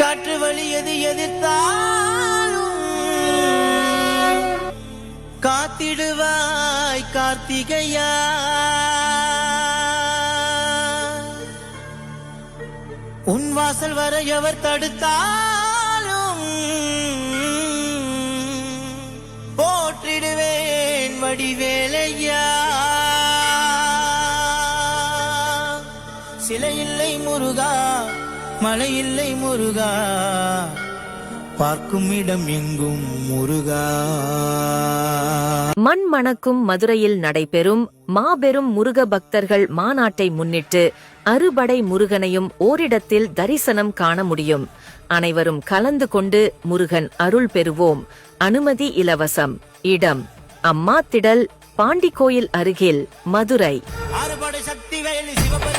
காற்று வழியது எதிர்த்தாலும் காத்திடுவாய் கார்த்திகையா. உன் வாசல் வர எவர் தடுத்தாலும் போற்றிடுவேன் வடிவேலையா. சிலை இல்லை முருகா, மலை இல்லை முருகா, பார்க்கும் இடம் எங்கும் முருகா. மண் மணக்கும் மதுரையில் நடைபெறும் மாபெரும் முருக பக்தர்கள் மாநாட்டை முன்னிட்டு அறுபடை முருகனையும் ஓரிடத்தில் தரிசனம் காண முடியும். அனைவரும் கலந்து கொண்டு முருகன் அருள் பெறுவோம். அனுமதி இலவசம். இடம் அம்மா திடல், பாண்டி கோயில் அருகில், மதுரை. அறுபடை சக்தி வேலி சிவபெருமான்